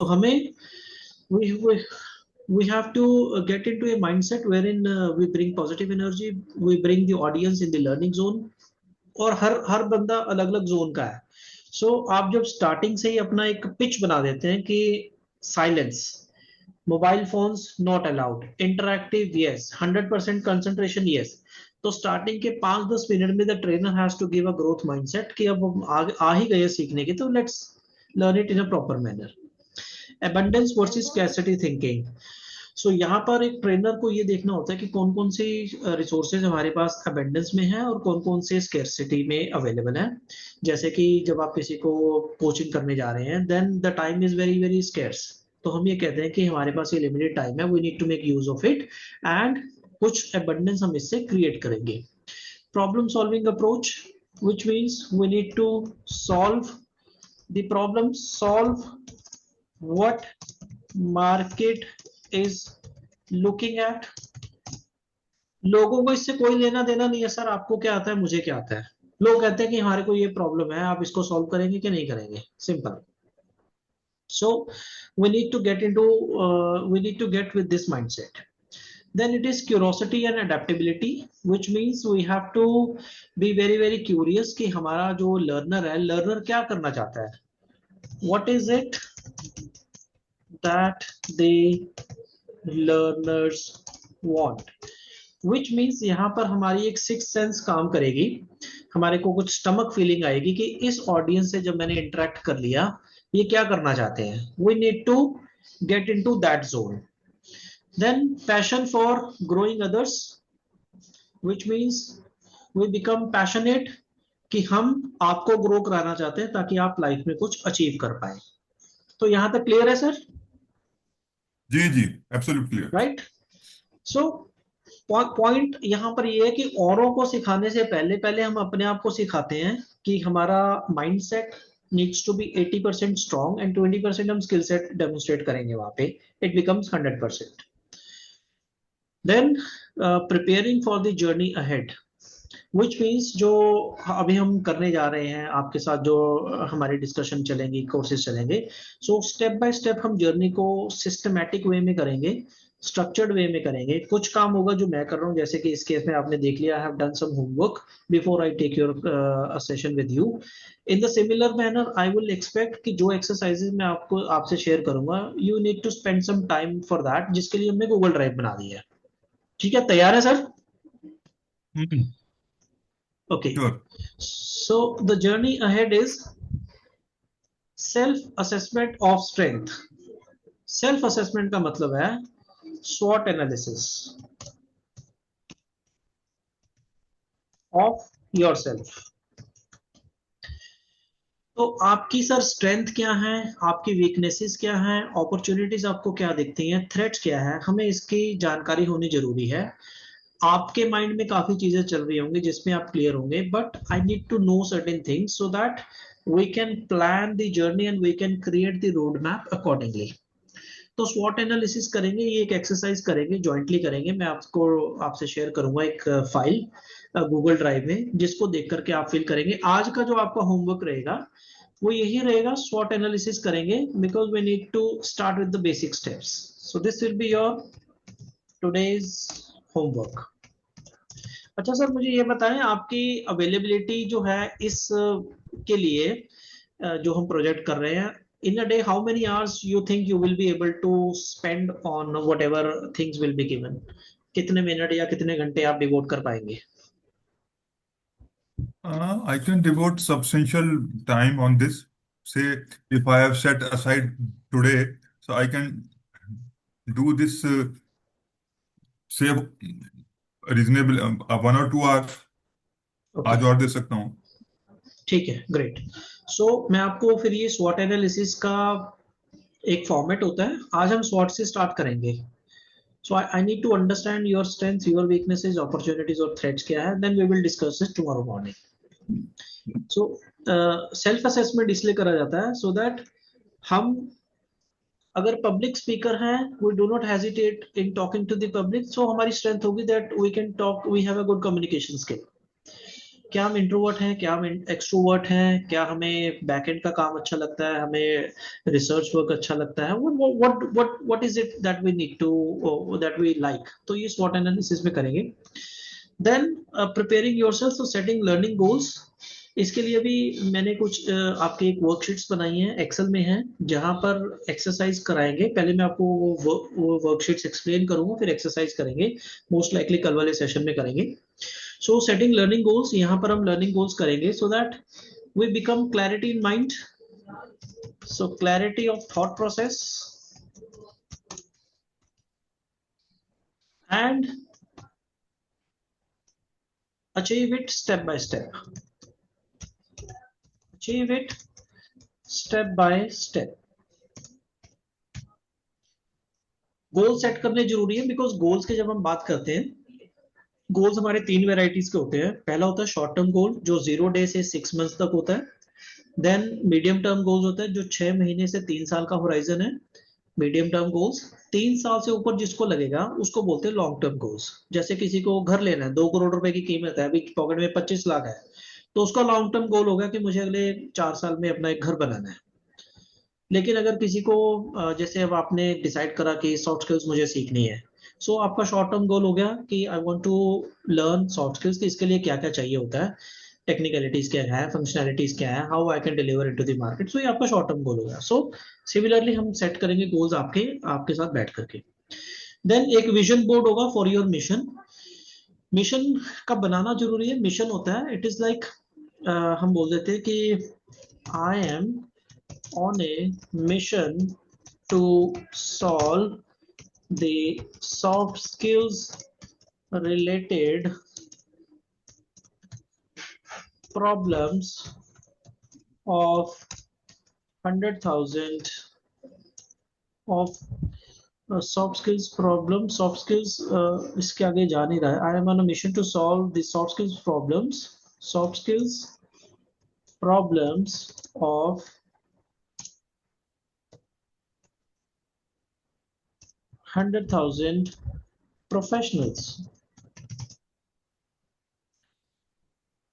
तो हमें we we we have to get into a mindset wherein we bring positive energy, we bring the audience in the learning zone. और हर हर बंदा अलग अलग zone का है. सो आप जब स्टार्टिंग से ही अपना एक पिच बना देते हैं कि silence, mobile phones not allowed, interactive yes, 100% concentration yes, तो स्टार्टिंग के 5-10 मिनट में the trainer has to give a growth mindset कि अब हम आ ही गए सीखने के, तो let's learn it in a proper manner. Abundance versus scarcity thinking. So यहाँ पर एक ट्रेनर को ये देखना होता है कि कौन कौन सी रिसोर्सेज हमारे पास अबेंडेंस में है और कौन कौन से स्केर्सिटी में अवेलेबल है. जैसे कि जब आप किसी को कोचिंग करने जा रहे हैं, then the time is very very scarce, तो हम ये कहते हैं कि हमारे पास ये लिमिटेड टाइम है, we need to make use of it, and कुछ अबंडेंस हम इससे क्रिएट करेंगे. Problem solving approach, which means we need to solve the problem, solve what market is looking at. लोगों को इससे कोई लेना देना नहीं है सर, आपको क्या आता है मुझे क्या आता है. लोग कहते हैं कि हमारे को ये प्रॉब्लम है, आप इसको सॉल्व करेंगे कि नहीं करेंगे, simple. So we need to get into we need to get with this mindset. Then it is curiosity and adaptability, which means we have to be very very curious कि हमारा जो लर्नर है, learner क्या करना चाहता है, what is it that the learners want. Which means यहाँ पर हमारी एक सिक्स सेंस काम करेगी, हमारे को कुछ स्टमक फीलिंग आएगी कि इस ऑडियंस से जब मैंने इंटरेक्ट कर लिया, ये क्या करना चाहते हैं. We need to get into that zone. Then passion for growing others, which means we become passionate कि हम आपको ग्रो कराना चाहते हैं ताकि आप लाइफ में कुछ अचीव कर पाए. तो यहां तक क्लियर है सर? जी जी, absolute clear. Right. So point यहाँ पर ये है कि औरों को सिखाने से पहले पहले हम अपने आप को सिखाते हैं कि हमारा mindset needs to be 80% strong and 20% हम स्किल सेट डेमोन्स्ट्रेट करेंगे वहां पे, it becomes 100%. Then preparing for the journey ahead, which means जो अभी हम करने जा रहे हैं आपके साथ, जो हमारी डिस्कशन चलेंगी, कोर्सेज चलेंगे, सो स्टेप बाय स्टेप हम जर्नी को सिस्टमैटिक वे में करेंगे, स्ट्रक्चर्ड वे में करेंगे. कुछ काम होगा जो मैं कर रहा हूँ, जैसे कि इस केस में आपने देख लिया, I have done some homework before I take your session with you. In the similar manner I will expect कि जो एक्सरसाइजेज मैं आपको आपसे शेयर करूंगा, you need to spend some time for that, जिसके लिए हमने गूगल ड्राइव बना दी है. ठीक है, तैयार है sir? Okay. Sure. So the journey ahead is self assessment of strength. Self assessment का मतलब है SWOT एनालिसिस ऑफ योरसेल्फ. तो आपकी सर स्ट्रेंथ क्या है, आपकी वीकनेसेस क्या है, अपॉर्चुनिटीज आपको क्या दिखती हैं, थ्रेट्स क्या है, हमें इसकी जानकारी होनी जरूरी है. आपके माइंड में काफी चीजें चल रही होंगी जिसमें आप क्लियर होंगे, but I need to know certain things so that we can plan the journey and we can create the road map accordingly. तो स्वॉट एनालिसिस करेंगे, ये एक एक्सरसाइज करेंगे, जॉइंटली करेंगे. मैं आपको आपसे शेयर करूंगा एक फाइल गूगल ड्राइव में, जिसको देख करके आप फिल करेंगे. आज का जो आपका होमवर्क रहेगा वो यही रहेगा, स्वॉट एनालिसिस करेंगे, because we need to start with the basic steps. So this will be your today's homework. अच्छा सर, मुझे ये बताएं आपकी अवेलेबिलिटी जो है इस के लिए जो हम प्रोजेक्ट कर रहे हैं, in a day how many hours you think you will be able to spend on whatever things will be given. कितने मिनट या कितने घंटे आप डिवोट कर पाएंगे? I can devote substantial time on this. Say, if I have set aside today, so I can do this, say, reasonable 1 or 2 hours. Okay, आज और दे सकता हूँ. ठीक है, ग्रेट. सो मैं आपको फिर ये स्वॉट एनालिसिस का एक फॉर्मेट होता है, आज हम स्वॉट से स्टार्ट करेंगे. So I need to understand your strengths, your weaknesses, opportunities और थ्रेट्स क्या है, then we will discuss this tomorrow morning. So self assessment इसलिए करा जाता है सो दैट हम अगर पब्लिक स्पीकर हैं, we do not hesitate in talking to the public, so हमारी स्ट्रेंथ होगी that we can talk, we have a good communication skill. क्या हम इंट्रोवर्ट हैं, क्या हम एक्सट्रोवर्ट हैं, क्या हमें बैकएंड का काम अच्छा लगता है, हमें रिसर्च वर्क अच्छा लगता है, what is it that we need to that we like, तो ये स्वॉट एनालिसिस में करेंगे। Then preparing yourself, so setting learning goals. इसके लिए भी मैंने कुछ आपके एक वर्कशीट्स बनाई हैं, एक्सेल में हैं, जहां पर एक्सरसाइज कराएंगे। पहले मैं आपको वो वर्कशीट्स एक्सप्लेन करूंगा, फिर एक्सरसाइज करेंगे, मोस्ट लाइकली कल वाले सेशन में करेंगे। सो सेटिंग लर्निंग गोल्स, यहाँ पर हम लर्निंग गोल्स करेंगे so that we become clarity in mind, so clarity of thought process and achieve it step by step, achieve it step by step. Goal set करने जरूरी है, because goals के जब हम बात करते हैं, गोल्स हमारे तीन वेराइटीज के होते हैं। पहला होता है शॉर्ट टर्म गोल, जो 0 डे से 6 मंथ्स तक होता है। देन मीडियम टर्म गोल्स होता है, जो 6 महीने से 3 साल का होराइजन है, मीडियम टर्म गोल्स। 3 साल से ऊपर जिसको लगेगा उसको बोलते हैं लॉन्ग टर्म गोल्स। जैसे किसी को घर लेना है, 2 करोड़ रुपए की कीमत है, अभी पॉकेट में 25 लाख है, तो उसका लॉन्ग टर्म गोल होगा कि मुझे अगले 4 साल में अपना एक घर बनाना है। लेकिन अगर किसी को जैसे अब आपने डिसाइड करा कि सॉफ्ट स्किल्स मुझे सीखनी है, सो आपका शॉर्ट टर्म गोल हो गया कि I want to learn soft skills, कि इसके लिए क्या क्या चाहिए होता है, टेक्निकलिटीज क्या है, फंक्शनैलिटीज क्या है, how I can deliver into the market. So ये आपका शॉर्ट टर्म गोल हो गया। सो सिमिलरली हम सेट करेंगे गोल्स आपके आपके साथ बैठ करके। देन एक विजन बोर्ड होगा फॉर योर मिशन। मिशन का बनाना जरूरी है। मिशन होता है, इट इज लाइक, हम बोल देते हैं कि I am on a mission to solve the soft skills related problems of 100,000 of soft skills problem, soft skills इसके आगे जा नहीं रहा है। I am on a mission to solve the soft skills problems, soft skills problems of 100,000 professionals।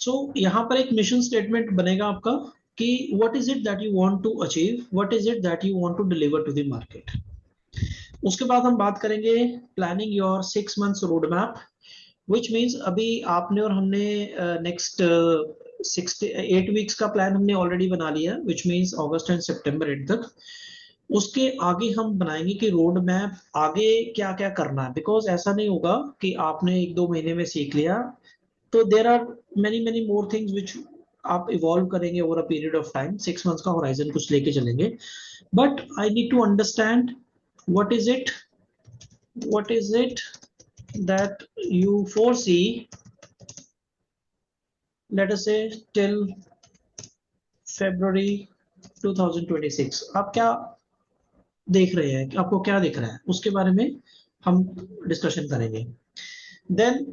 सो यहाँ पर एक mission statement बनेगा आपका कि what is it that you want to achieve, what is it that you want to deliver to the market. उसके बाद हम बात करेंगे planning your 6 months road map, which means अभी आपने और हमने नेक्स्ट 8 वीक्स का प्लान हमने ऑलरेडी बना लिया, विच मीन्स अगस्त एंड सितंबर एंड तक। उसके आगे हम बनाएंगे कि रोड मैप आगे क्या क्या करना है, बिकॉज ऐसा नहीं होगा कि आपने 1-2 महीने में सीख लिया, तो there are many many more things which आप इवॉल्व करेंगे over a period of time. 6 months का होराइजन कुछ लेके चलेंगे, but I need to understand what is it what is it that you foresee, let us say till February 2026। आप क्या देख रहे हैं, आपको क्या दिख रहा है, उसके बारे में हम डिस्कशन करेंगे। देन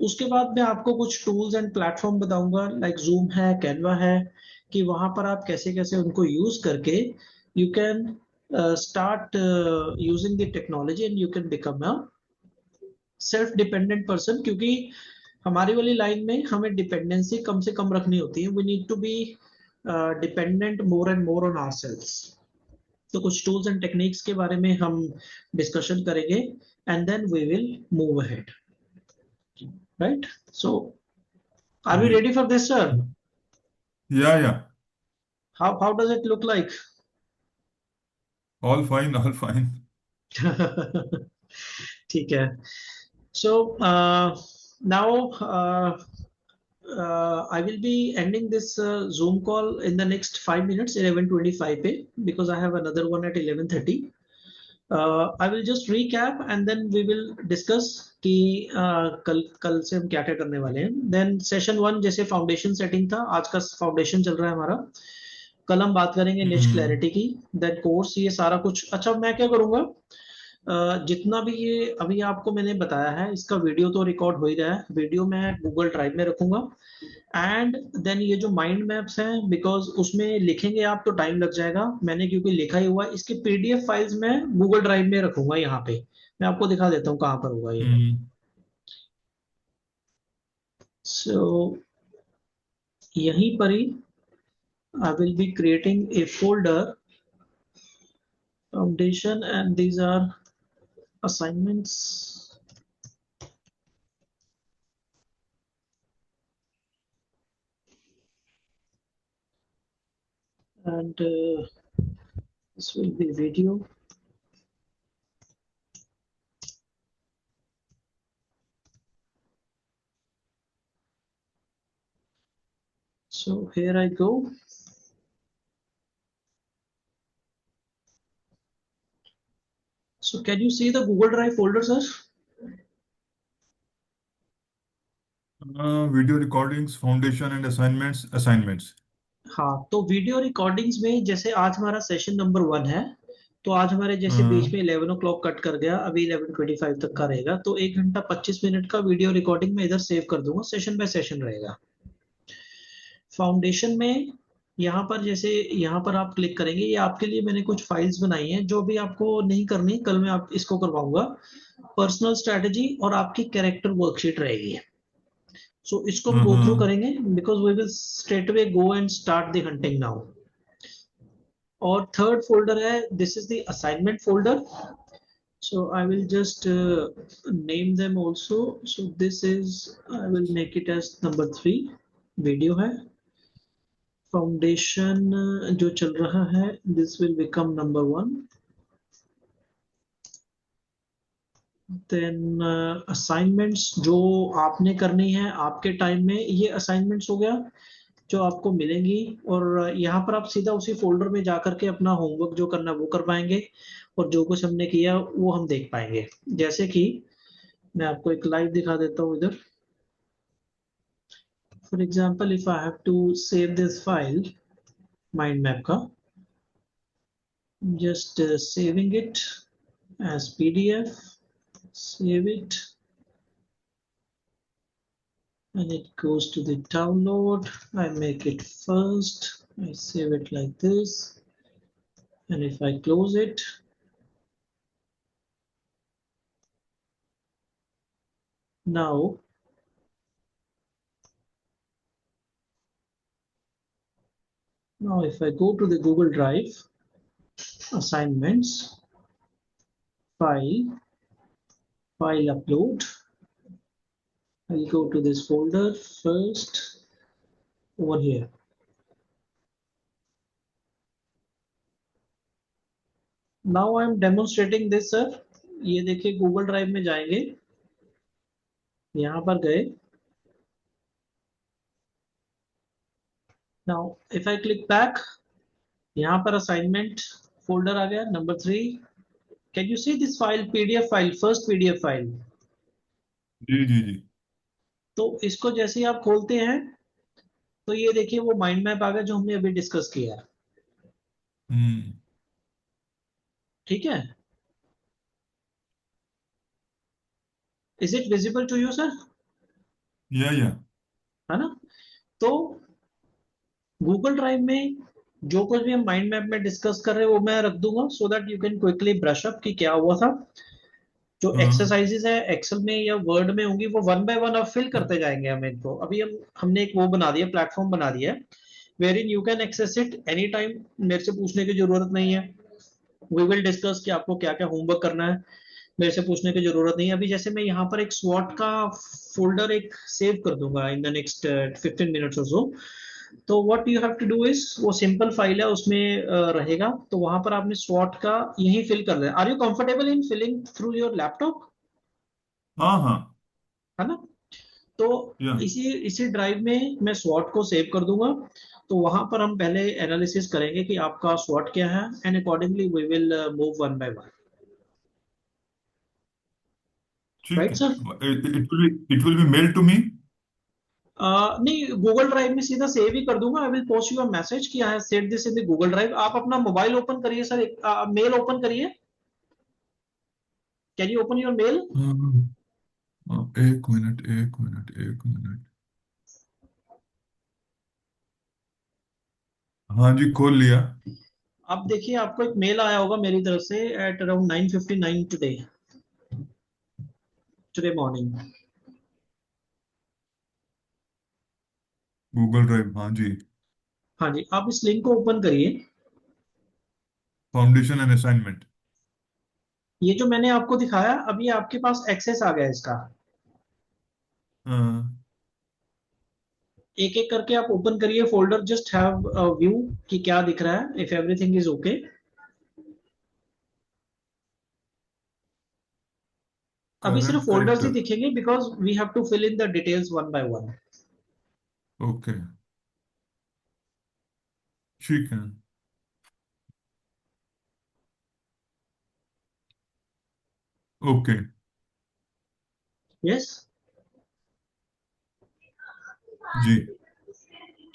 उसके बाद मैं आपको कुछ टूल्स एंड प्लेटफॉर्म बताऊंगा, लाइक जूम है, कैनवा है, कि वहां पर आप कैसे कैसे उनको यूज करके you can start using the technology and you can become a self dependent person. क्योंकि हमारी वाली लाइन में हमें डिपेंडेंसी कम से कम रखनी होती है, we need to be dependent more and more on ourselves. तो कुछ टूल्स एंड टेक्निक्स के बारे में हम डिस्कशन करेंगे and then we will move ahead, right? So are we ready for this, sir? Yeah. How does it look like? All fine, all fine. ठीक है। So now I will be ending this Zoom call in the next 5 minutes, 11:25 पे, because I have another one at 11:30. I will just recap and then we will discuss कि कल से हम क्या क्या करने वाले हैं। देन सेशन 1 जैसे फाउंडेशन सेटिंग था, आज का फाउंडेशन चल रहा है हमारा। कल हम बात करेंगे निश क्लैरिटी की, देन कोर्स, ये सारा कुछ। अच्छा, मैं क्या करूंगा, जितना भी ये अभी आपको मैंने बताया है, इसका वीडियो तो रिकॉर्ड हो ही रहा है, वीडियो मैं गूगल ड्राइव में रखूंगा। एंड देन ये जो माइंड मैप्स हैं, बिकॉज उसमें लिखेंगे आप तो टाइम लग जाएगा, मैंने क्योंकि लिखा ही हुआ है, इसके पीडीएफ फाइल्स में गूगल ड्राइव में रखूंगा। यहाँ पे मैं आपको दिखा देता हूँ कहाँ पर होगा ये। सो यहीं पर ही I will be creating a folder foundation, and these are assignments. And this will be video. So here I go. So can you see the Google Drive folder, sir? Video recordings, foundation and assignments. हाँ, तो video recordings में जैसे आज हमारा session number 1 है, तो आज हमारे जैसे Uh, बीच में 11 o'clock कट कर गया, अभी 11:25 तक का रहेगा, तो 1 घंटा 25 मिनट का वीडियो रिकॉर्डिंग में इधर सेव कर दूंगा, सेशन बाय सेशन रहेगा। फाउंडेशन में यहाँ पर जैसे यहाँ पर आप क्लिक करेंगे, ये आपके लिए मैंने कुछ फाइल्स बनाई हैं जो भी आपको नहीं करनी, कल मैं आप इसको करवाऊंगा। पर्सनल स्ट्रेटजी और आपकी कैरेक्टर वर्कशीट रहेगी। सो इसको हम गो थ्रू uh, करेंगे because we will straight away go and start the hunting now. और थर्ड फोल्डर है, this is the assignment folder. So I will just name them also. So this is, I will make it as number 3 video है। Foundation जो चल रहा है, this will become number 1। Then assignments जो आपने करनी है आपके टाइम में, ये असाइनमेंट्स हो गया जो आपको मिलेंगी। और यहाँ पर आप सीधा उसी फोल्डर में जाकर के अपना होमवर्क जो करना है वो कर पाएंगे, और जो कुछ हमने किया वो हम देख पाएंगे। जैसे कि मैं आपको एक लाइव दिखा देता हूँ इधर। For example, if I have to save this file mind map का, just saving it as PDF, save it, and it goes to the download. I make it first, I save it like this, and if I close it, now if I go to the Google Drive, assignments, file upload, I'll go to this folder first over here. Now I'm demonstrating this, sir. ये देखिए Google drive में जाएंगे, यहाँ पर गए। Now if I click back, यहाँ पर assignment folder आ गया number 3। Can you see this file, PDF file, first PDF file. जी जी जी। तो इसको जैसे ही आप खोलते हैं तो ये देखिए वो माइंड मैप आ गया जो हमने अभी डिस्कस किया है। हम्म। ठीक है, is it visible to you sir? या है ना? तो गूगल ड्राइव में जो कुछ भी हम माइंड मैप में डिस्कस कर रहे हैं वो मैं रख दूंगा, सो that you can quickly brush up कि क्या हुआ था। जो एक्सरसाइजेस है एक्सेल में या वर्ड में होंगी वो वन बाय वन अब फिल करते जाएंगे हम इनको। अभी हमने एक वो बना दिया, प्लेटफॉर्म बना दिया है wherein you can access it any time. मेरे से पूछने की जरूरत नहीं है। वी विल डिस्कस कि आपको क्या क्या होमवर्क करना है, मेरे से पूछने की जरूरत नहीं है। अभी जैसे मैं यहाँ पर एक स्वॉट का फोल्डर एक सेव कर दूंगा इन द नेक्स्ट 15 मिनट्स और सो। तो what you have to do is, वो सिंपल फाइल है उसमें रहेगा, तो वहां पर आपने स्वॉट का यही फिल कर देना। Are you comfortable in filling through your laptop? हाँ हाँ। है ना? तो या इसी इसी ड्राइव में मैं स्वॉट को सेव कर दूंगा। तो वहां पर हम पहले एनालिसिस करेंगे कि आपका स्वॉट क्या है, and accordingly we will move one by one. ठीक राइट है। Sir? It will be mail to me. नहीं, गूगल ड्राइव में सीधा सेव ही कर दूंगा। I will post you a message कि I have saved this in the Google drive. आप अपना मोबाइल ओपन करिए सर, एक मेल ओपन करिए। Can you open your mail? एक मिनट एक मिनट एक मिनट। हाँ जी, खोल लिया। अब देखिए आपको एक मेल आया होगा मेरी तरफ से at around 9:59 today, morning. Google drive, हाँ जी। हाँ जी, आप इस लिंक को ओपन करिए। Foundation and assignment. ये जो मैंने आपको दिखाया, अभी आपके पास एक्सेस आ गया इसका। हाँ। एक एक करके आप ओपन करिए folder, just have a view कि क्या दिख रहा है, इफ एवरीथिंग इज ओके। अभी सिर्फ करंट फोल्डर्स ही करेक्टर। दिखेंगे, because we have to fill in the details one by one. Okay, ठीक है। ओके। यस जी।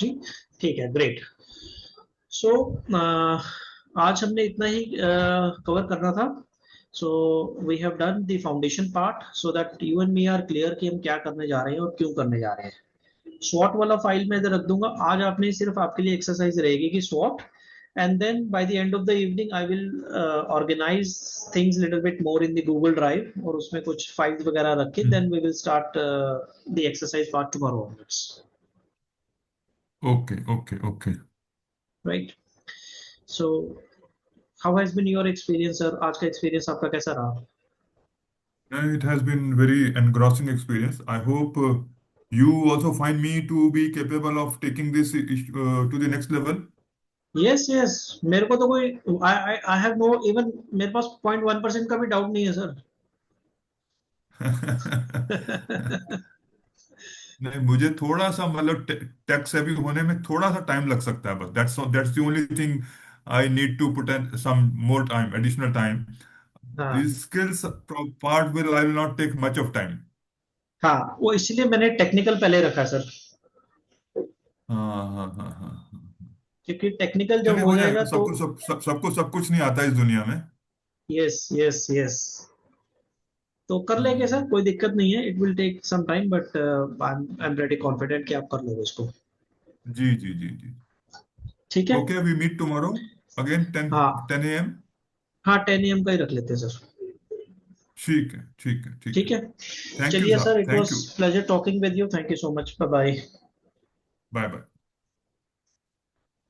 जी, ठीक है, ग्रेट। सो आज हमने इतना ही कवर करना था। So we have done the foundation part, so that you and me are clear कि हम क्या करने जा रहे हैं और क्यों करने जा रहे हैं। स्वॉट वाला फाइल मैं इधर रख दूंगा। आज आपने सिर्फ आपके लिए एक्सरसाइज रहेगी कि स्वॉट, and then by the end of the evening I will organize things little bit more in the Google Drive और उसमें कुछ फाइल्स वगैरह रख के then we will start the exercise part tomorrow onwards, okay okay okay. right? So how has been your experience, sir? आज का experience आपका कैसा रहा? It has been very engrossing experience. I hope you also find me to be capable of taking this to the next level. Yes yes, मेरे को तो कोई, I have no even, मेरे पास 0.1% का भी डाउट नहीं है सर। नहीं, मुझे थोड़ा सा मतलब टेक सेवी होने में थोड़ा सा टाइम लग सकता है, बस that's the only thing I need to put in some more time, additional time. हाँ this skills part will I will not take much of time. हाँ, वो इसलिए मैंने टेक्निकल पहले रखा सर, हाँ हाँ हाँ हाँ हाँ। क्योंकि टेक्निकल जब चलिए, हो हो जाएगा जाएगा। तो। सबको सब कुछ नहीं आता इस दुनिया में। यस यस यस, तो कर लेंगे सर, हम्म, कोई दिक्कत नहीं है। It will take some time but I am ready confident कि आप कर लोगे इसको। जी जी जी जी। ठीक है। Okay, we meet tomorrow again 10 हाँ 10 a.m. हाँ, 10 AM का ही रख लेते हैं सर। ठीक है ठीक है ठीक ठीक है। है। थैंक यू चलिए सर, साहब, it thank was you. Pleasure talking with you, thank you so much, bye bye. Bye bye.